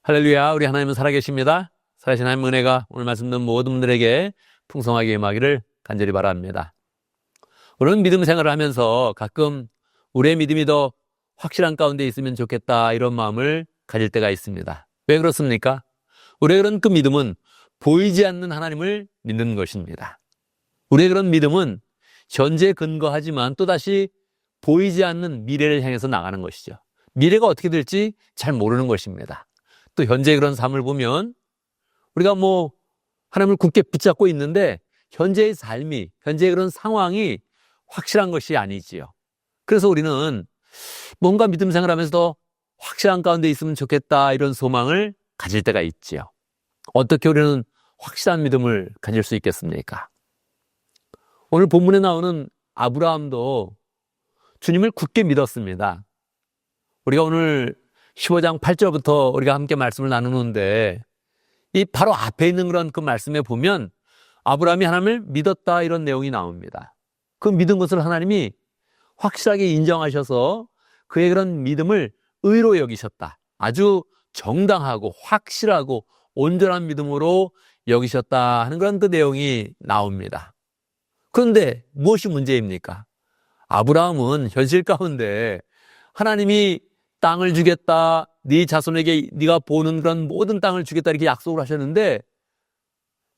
할렐루야, 우리 하나님은 살아계십니다. 살아계신 하나님 은혜가 오늘 말씀 듣는 모든 분들에게 풍성하게 임하기를 간절히 바랍니다. 우리는 믿음 생활을 하면서 가끔 우리의 믿음이 더 확실한 가운데 있으면 좋겠다 이런 마음을 가질 때가 있습니다. 왜 그렇습니까? 우리의 그런 그 믿음은 보이지 않는 하나님을 믿는 것입니다. 우리의 그런 믿음은 현재에 근거하지만 또다시 보이지 않는 미래를 향해서 나가는 것이죠. 미래가 어떻게 될지 잘 모르는 것입니다. 또 현재의 그런 삶을 보면 우리가 하나님을 굳게 붙잡고 있는데 현재의 삶이, 현재의 그런 상황이 확실한 것이 아니지요. 그래서 우리는 뭔가 믿음 생활하면서 더 확실한 가운데 있으면 좋겠다 이런 소망을 가질 때가 있지요. 어떻게 우리는 확실한 믿음을 가질 수 있겠습니까? 오늘 본문에 나오는 아브라함도 주님을 굳게 믿었습니다. 우리가 오늘 15장 8절부터 우리가 함께 말씀을 나누는데 이 바로 앞에 있는 그런 그 말씀에 보면 아브라함이 하나님을 믿었다 이런 내용이 나옵니다. 그 믿은 것을 하나님이 확실하게 인정하셔서 그의 그런 믿음을 의로 여기셨다. 아주 정당하고 확실하고 온전한 믿음으로 여기셨다 하는 그런 그 내용이 나옵니다. 그런데 무엇이 문제입니까? 아브라함은 현실 가운데 하나님이 땅을 주겠다, 네 자손에게 네가 보는 그런 모든 땅을 주겠다 이렇게 약속을 하셨는데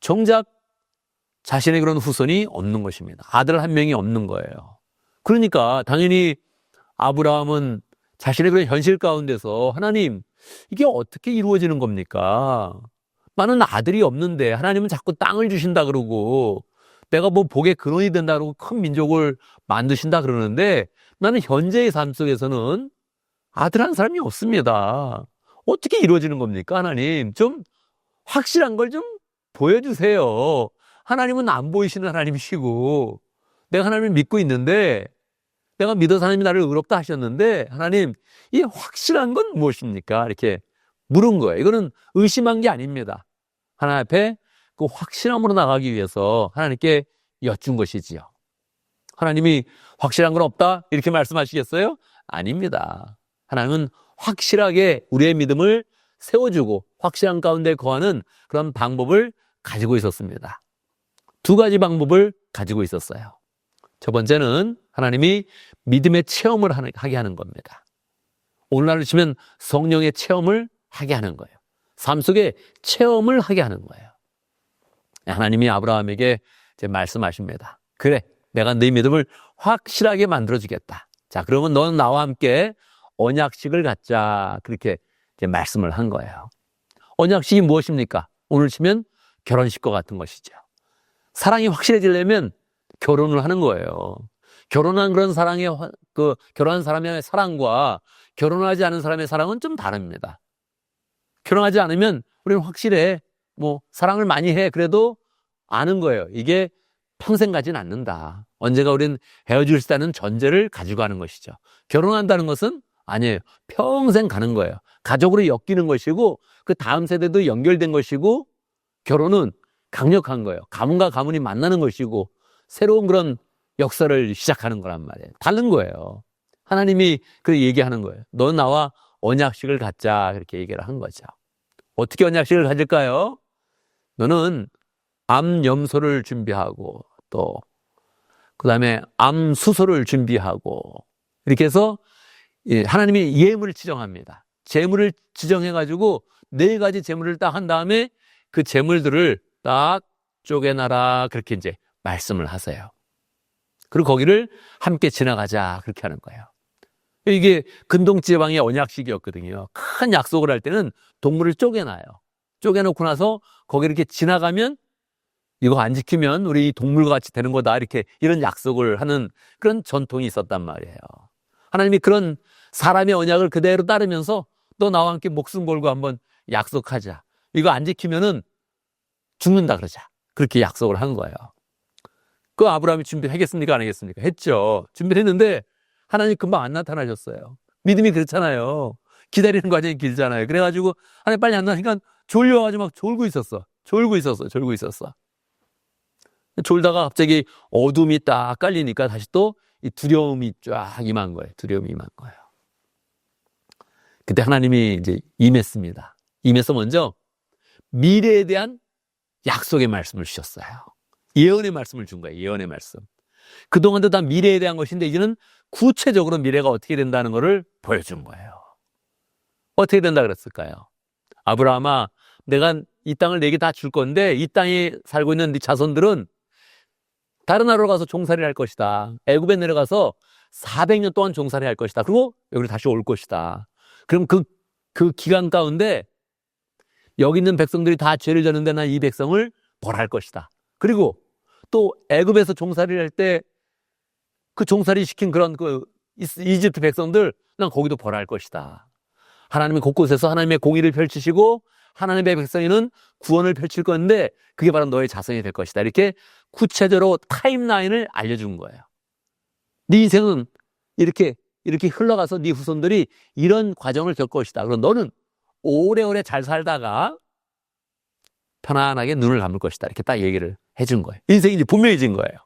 정작 자신의 그런 후손이 없는 것입니다. 아들 한 명이 없는 거예요. 그러니까 당연히 아브라함은 자신의 그런 현실 가운데서 하나님, 이게 어떻게 이루어지는 겁니까? 나는 아들이 없는데 하나님은 자꾸 땅을 주신다 그러고 내가 복의 근원이 된다 그러고 큰 민족을 만드신다 그러는데 나는 현재의 삶 속에서는 아들 한 사람이 없습니다. 어떻게 이루어지는 겁니까? 하나님, 좀 확실한 걸 좀 보여주세요. 하나님은 안 보이시는 하나님이시고 내가 하나님을 믿고 있는데 내가 믿어서 하나님이 나를 의롭다 하셨는데 하나님, 이 확실한 건 무엇입니까? 이렇게 물은 거예요. 이거는 의심한 게 아닙니다. 하나님 앞에 그 확실함으로 나가기 위해서 하나님께 여쭌 것이지요. 하나님이 확실한 건 없다? 이렇게 말씀하시겠어요? 아닙니다. 하나님은 확실하게 우리의 믿음을 세워주고 확실한 가운데 거하는 그런 방법을 가지고 있었습니다. 두 가지 방법을 가지고 있었어요. 첫 번째는 하나님이 믿음의 체험을 하게 하는 겁니다. 오늘날로 치면 성령의 체험을 하게 하는 거예요. 삶 속에 체험을 하게 하는 거예요. 하나님이 아브라함에게 이제 말씀하십니다. 그래, 내가 네 믿음을 확실하게 만들어주겠다. 자, 그러면 너는 나와 함께 언약식을 갖자. 그렇게 이제 말씀을 한 거예요. 언약식이 무엇입니까? 오늘 치면 결혼식과 같은 것이죠. 사랑이 확실해지려면 결혼을 하는 거예요. 결혼한 그런 결혼한 사람의 사랑과 결혼하지 않은 사람의 사랑은 좀 다릅니다. 결혼하지 않으면 우리는 확실해. 사랑을 많이 해. 그래도 아는 거예요. 이게 평생 가진 않는다. 언젠가 우리는 헤어질 수 있다는 전제를 가지고 하는 것이죠. 결혼한다는 것은 아니에요. 평생 가는 거예요. 가족으로 엮이는 것이고 그 다음 세대도 연결된 것이고 결혼은 강력한 거예요. 가문과 가문이 만나는 것이고 새로운 그런 역사를 시작하는 거란 말이에요. 다른 거예요. 하나님이 그 얘기하는 거예요. 너 나와 언약식을 갖자. 그렇게 얘기를 한 거죠. 어떻게 언약식을 가질까요? 너는 암염소를 준비하고 또 그다음에 암수소를 준비하고 이렇게 해서 하나님이 예물을 지정합니다. 제물을 지정해가지고 4가지 제물을 딱 한 다음에 그 제물들을 딱 쪼개놔라. 그렇게 이제 말씀을 하세요. 그리고 거기를 함께 지나가자. 그렇게 하는 거예요. 이게 근동지방의 언약식이었거든요. 큰 약속을 할 때는 동물을 쪼개놔요. 쪼개놓고 나서 거기 이렇게 지나가면 이거 안 지키면 우리 동물과 같이 되는 거다. 이런 약속을 하는 그런 전통이 있었단 말이에요. 하나님이 그런 사람의 언약을 그대로 따르면서 너 나와 함께 목숨 걸고 한번 약속하자. 이거 안 지키면은 죽는다 그러자. 그렇게 약속을 한 거예요. 그 아브라함이 준비하겠습니까? 안 하겠습니까? 했죠. 준비를 했는데 하나님 금방 안 나타나셨어요. 믿음이 그렇잖아요. 기다리는 과정이 길잖아요. 그래가지고 하나님 빨리 안 나니까 졸려가지고 막 졸고 있었어. 졸다가 갑자기 어둠이 딱 깔리니까 다시 또 이 두려움이 쫙 임한 거예요. 그때 하나님이 이제 임했습니다. 임해서 먼저 미래에 대한 약속의 말씀을 주셨어요. 예언의 말씀을 준 거예요. 예언의 말씀. 그동안도 다 미래에 대한 것인데 이제는 구체적으로 미래가 어떻게 된다는 것을 보여준 거예요. 어떻게 된다 그랬을까요? 아브라함아, 내가 이 땅을 내게 다 줄 건데 이 땅에 살고 있는 네 자손들은 다른 나라로 가서 종살이 할 것이다. 애굽에 내려가서 400년 동안 종살이 할 것이다. 그리고 여기로 다시 올 것이다. 그럼 그 기간 가운데 여기 있는 백성들이 다 죄를 졌는데 난 이 백성을 벌할 것이다. 그리고 또 애굽에서 종살이를 할 때 그 종살이 시킨 그런 그 이집트 백성들 난 거기도 벌할 것이다. 하나님이 곳곳에서 하나님의 공의를 펼치시고 하나님의 백성에는 구원을 펼칠 건데 그게 바로 너의 자손이 될 것이다. 이렇게 구체적으로 타임라인을 알려준 거예요. 네 인생은 이렇게 흘러가서 네 후손들이 이런 과정을 겪을 것이다. 그럼 너는 오래오래 잘 살다가 편안하게 눈을 감을 것이다. 이렇게 딱 얘기를 해준 거예요. 인생이 이제 분명해진 거예요.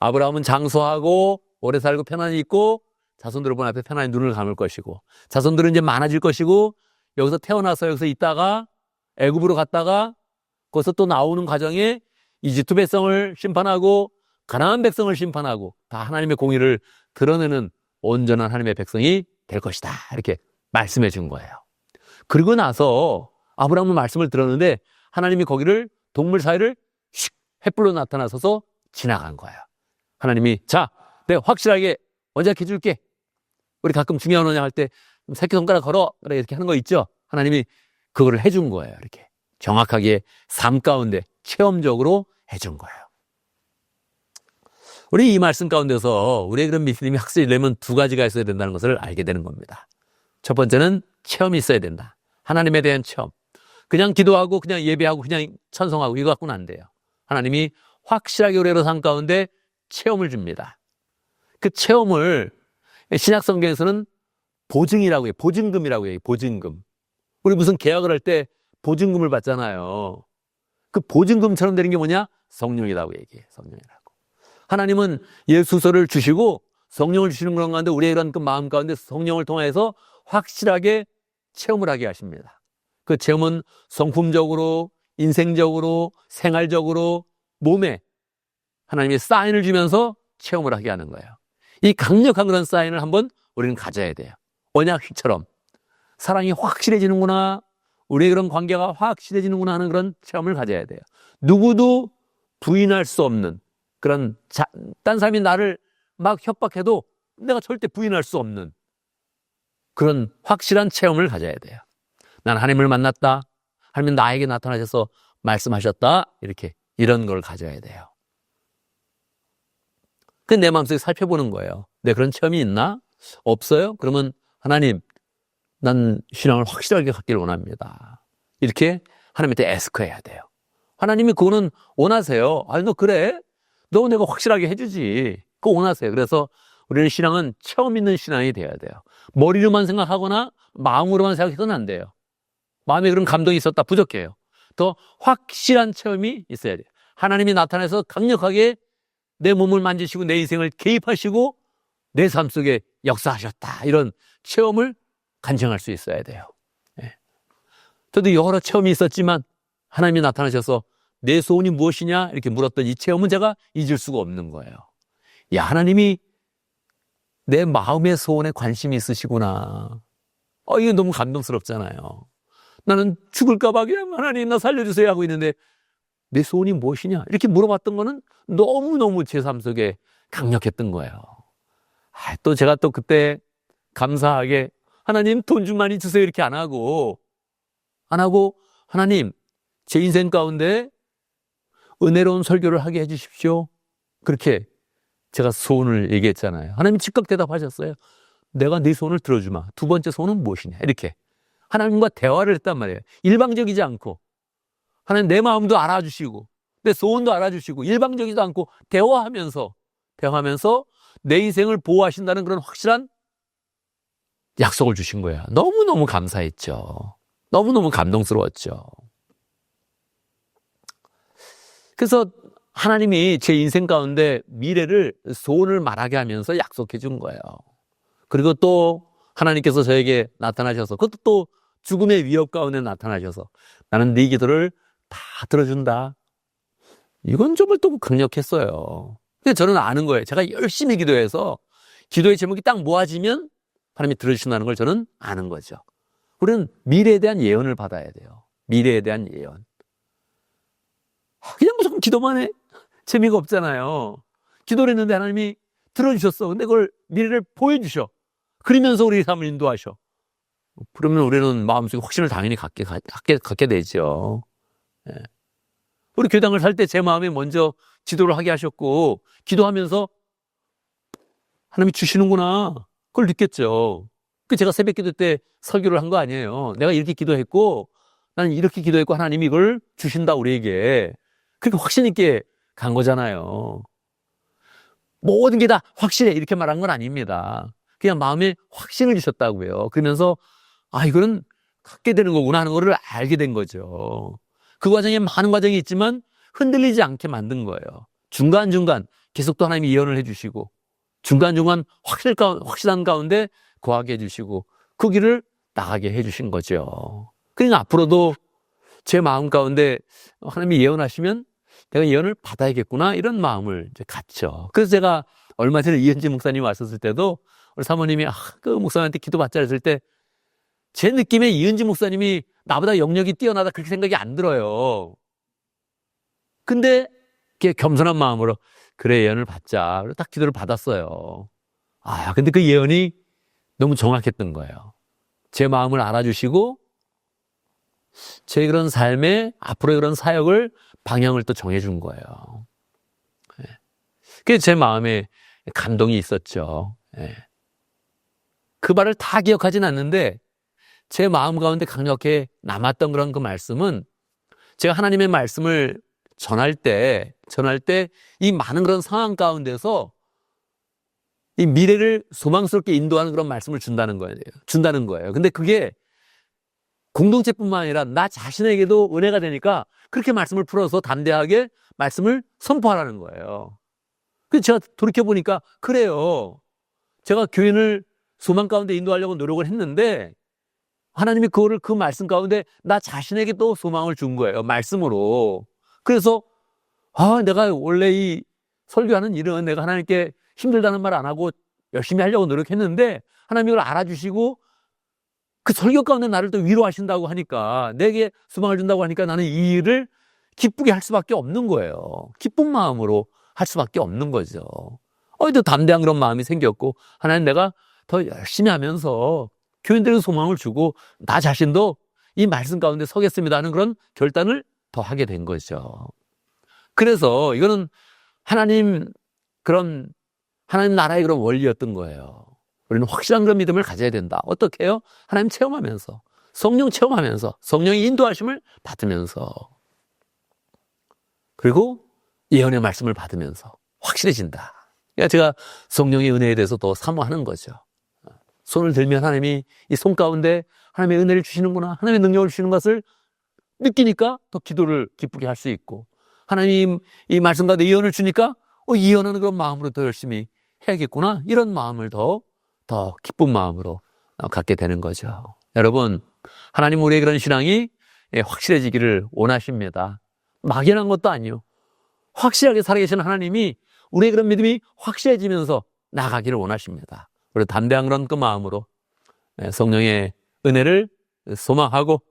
아브라함은 장수하고 오래 살고 편안히 있고 자손들을 본 앞에 편안히 눈을 감을 것이고 자손들은 이제 많아질 것이고 여기서 태어나서 여기서 있다가 애굽으로 갔다가 거기서 또 나오는 과정에 이집트 백성을 심판하고 가나안 백성을 심판하고 다 하나님의 공의를 드러내는 온전한 하나님의 백성이 될 것이다. 이렇게 말씀해 준 거예요. 그리고 나서 아브라함은 말씀을 들었는데 하나님이 거기를 동물 사이를 슉 횃불로 나타나서서 지나간 거예요. 하나님이 자, 내가 확실하게 언약해 줄게. 우리 가끔 중요한 언약 할 때 새끼손가락 걸어 이렇게 하는 거 있죠. 하나님이 그거를 해준 거예요. 이렇게 정확하게 삶 가운데 체험적으로 해준 거예요. 우리 이 말씀 가운데서 우리의 그런 믿음이 확실히 되면 두 가지가 있어야 된다는 것을 알게 되는 겁니다. 첫 번째는 체험이 있어야 된다. 하나님에 대한 체험. 그냥 기도하고 그냥 예배하고 그냥 찬송하고 이거 갖고는 안 돼요. 하나님이 확실하게 우리의 삶 가운데 체험을 줍니다. 그 체험을 신약 성경에서는 보증이라고 해요. 보증금이라고 해요. 보증금. 우리 무슨 계약을 할 때 보증금을 받잖아요. 그 보증금처럼 되는 게 뭐냐? 성령이라고 얘기해요. 성령이라고. 하나님은 예수서를 주시고 성령을 주시는 그런 가운데 우리의 이런 그 마음 가운데 성령을 통해서 확실하게 체험을 하게 하십니다. 그 체험은 성품적으로, 인생적으로, 생활적으로, 몸에 하나님이 사인을 주면서 체험을 하게 하는 거예요. 이 강력한 그런 사인을 한번 우리는 가져야 돼요. 언약식처럼 사랑이 확실해지는구나, 우리의 그런 관계가 확실해지는구나 하는 그런 체험을 가져야 돼요. 누구도 부인할 수 없는 그런 딴 사람이 나를 막 협박해도 내가 절대 부인할 수 없는 그런 확실한 체험을 가져야 돼요. 난 하나님을 만났다. 하나님 나에게 나타나셔서 말씀하셨다. 이런 걸 가져야 돼요. 그 내 마음속에 살펴보는 거예요. 내 그런 체험이 있나? 없어요? 그러면 하나님, 난 신앙을 확실하게 갖기를 원합니다. 이렇게 하나님한테 애스크해야 돼요. 하나님이 그거는 원하세요. 아니, 너 그래? 너 내가 확실하게 해주지. 그거 원하세요. 그래서 우리는 신앙은 체험 있는 신앙이 돼야 돼요. 머리로만 생각하거나 마음으로만 생각해서는 안 돼요. 마음에 그런 감동이 있었다 부족해요. 더 확실한 체험이 있어야 돼요. 하나님이 나타나서 강력하게 내 몸을 만지시고 내 인생을 개입하시고 내 삶 속에 역사하셨다. 이런 체험을 간증할 수 있어야 돼요. 예. 저도 여러 체험이 있었지만 하나님이 나타나셔서 내 소원이 무엇이냐 이렇게 물었던 이 체험은 제가 잊을 수가 없는 거예요. 야, 하나님이 내 마음의 소원에 관심이 있으시구나. 이게 너무 감동스럽잖아요. 나는 죽을까 봐 그냥 하나님 나 살려주세요 하고 있는데 내 소원이 무엇이냐 이렇게 물어봤던 거는 너무너무 제 삶 속에 강력했던 거예요. 또 제가 또 그때 감사하게 하나님 돈 좀 많이 주세요 이렇게 안 하고 하나님 제 인생 가운데 은혜로운 설교를 하게 해주십시오. 그렇게 제가 소원을 얘기했잖아요. 하나님 즉각 대답하셨어요. 내가 네 소원을 들어주마. 두 번째 소원은 무엇이냐 이렇게 하나님과 대화를 했단 말이에요. 일방적이지 않고 하나님 내 마음도 알아주시고 내 소원도 알아주시고 일방적이지도 않고 대화하면서 내 인생을 보호하신다는 그런 확실한 약속을 주신 거예요. 너무너무 감사했죠. 너무너무 감동스러웠죠. 그래서 하나님이 제 인생 가운데 미래를 소원을 말하게 하면서 약속해 준 거예요. 그리고 또 하나님께서 저에게 나타나셔서 그것도 또 죽음의 위협 가운데 나타나셔서 나는 네 기도를 다 들어준다. 이건 좀 또 강력했어요. 근데 저는 아는 거예요. 제가 열심히 기도해서 기도의 제목이 딱 모아지면 하나님이 들어주신다는 걸 저는 아는 거죠. 우리는 미래에 대한 예언을 받아야 돼요. 미래에 대한 예언. 그냥 무조건 기도만 해. 재미가 없잖아요. 기도를 했는데 하나님이 들어주셨어. 근데 그걸 미래를 보여주셔. 그러면서 우리 삶을 인도하셔. 그러면 우리는 마음속에 확신을 당연히 갖게 되죠. 예. 우리 교당을 살 때 제 마음에 먼저 지도를 하게 하셨고 기도하면서 하나님이 주시는구나. 그걸 느꼈죠. 제가 새벽 기도 때 설교를 한 거 아니에요. 내가 이렇게 기도했고 나는 이렇게 기도했고 하나님이 이걸 주신다 우리에게. 그렇게 확신 있게 간 거잖아요. 모든 게 다 확실해 이렇게 말한 건 아닙니다. 그냥 마음에 확신을 주셨다고요. 그러면서 이거는 갖게 되는 거구나 하는 거를 알게 된 거죠. 그 과정에 많은 과정이 있지만 흔들리지 않게 만든 거예요. 중간중간 계속 또 하나님이 예언을 해주시고 중간중간 확실한 가운데 거하게 해주시고 그 길을 나가게 해주신 거죠. 그러니까 앞으로도 제 마음 가운데 하나님이 예언하시면 내가 예언을 받아야겠구나 이런 마음을 이제 갖죠. 그래서 제가 얼마 전에 이현지 목사님 왔었을 때도 우리 사모님이 그 목사님한테 기도받자 했을 때 제 느낌에 이은지 목사님이 나보다 영역이 뛰어나다 그렇게 생각이 안 들어요. 근데 겸손한 마음으로 그래 예언을 받자. 그래서 딱 기도를 받았어요. 근데 그 예언이 너무 정확했던 거예요. 제 마음을 알아주시고 제 그런 삶의 앞으로의 그런 사역을 방향을 또 정해준 거예요. 그게 제 마음에 감동이 있었죠. 그 말을 다 기억하진 않는데 제 마음 가운데 강력하게 남았던 그런 그 말씀은 제가 하나님의 말씀을 전할 때 이 많은 그런 상황 가운데서 이 미래를 소망스럽게 인도하는 그런 말씀을 준다는 거예요. 근데 그게 공동체뿐만 아니라 나 자신에게도 은혜가 되니까 그렇게 말씀을 풀어서 담대하게 말씀을 선포하라는 거예요. 그래서 제가 돌이켜보니까 그래요. 제가 교인을 소망 가운데 인도하려고 노력을 했는데 하나님이 그 말씀 가운데 나 자신에게 또 소망을 준 거예요. 말씀으로. 그래서 내가 원래 이 설교하는 일은 내가 하나님께 힘들다는 말 안 하고 열심히 하려고 노력했는데 하나님이 그걸 알아주시고 그 설교 가운데 나를 또 위로하신다고 하니까 내게 소망을 준다고 하니까 나는 이 일을 기쁘게 할 수밖에 없는 거예요. 기쁜 마음으로 할 수밖에 없는 거죠. 또 담대한 그런 마음이 생겼고 하나님 내가 더 열심히 하면서 교인들에게 소망을 주고 나 자신도 이 말씀 가운데 서겠습니다 하는 그런 결단을 더 하게 된 거죠. 그래서 이거는 하나님 나라의 그런 원리였던 거예요. 우리는 확실한 그런 믿음을 가져야 된다. 어떻게 해요? 하나님 체험하면서 성령 체험하면서 성령의 인도하심을 받으면서 그리고 예언의 말씀을 받으면서 확실해진다. 그러니까 제가 성령의 은혜에 대해서 더 사모하는 거죠. 손을 들면 하나님이 이 손 가운데 하나님의 은혜를 주시는구나, 하나님의 능력을 주시는 것을 느끼니까 더 기도를 기쁘게 할 수 있고 하나님 이 말씀 가운데 예언을 주니까 예언하는 그런 마음으로 더 열심히 해야겠구나 이런 마음을 더 기쁜 마음으로 갖게 되는 거죠. 여러분 하나님 우리의 그런 신앙이 확실해지기를 원하십니다. 막연한 것도 아니요. 확실하게 살아계시는 하나님이 우리의 그런 믿음이 확실해지면서 나가기를 원하십니다. 우리 담대한 그런 그 마음으로 성령의 은혜를 소망하고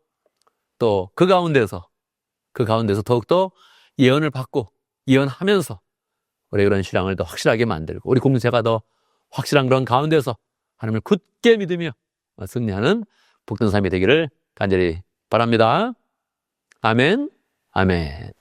또 그 가운데서 더욱더 예언을 받고 예언하면서 우리의 그런 신앙을 더 확실하게 만들고 우리 공동체가 더 확실한 그런 가운데서 하나님을 굳게 믿으며 승리하는 복된 삶이 되기를 간절히 바랍니다. 아멘. 아멘.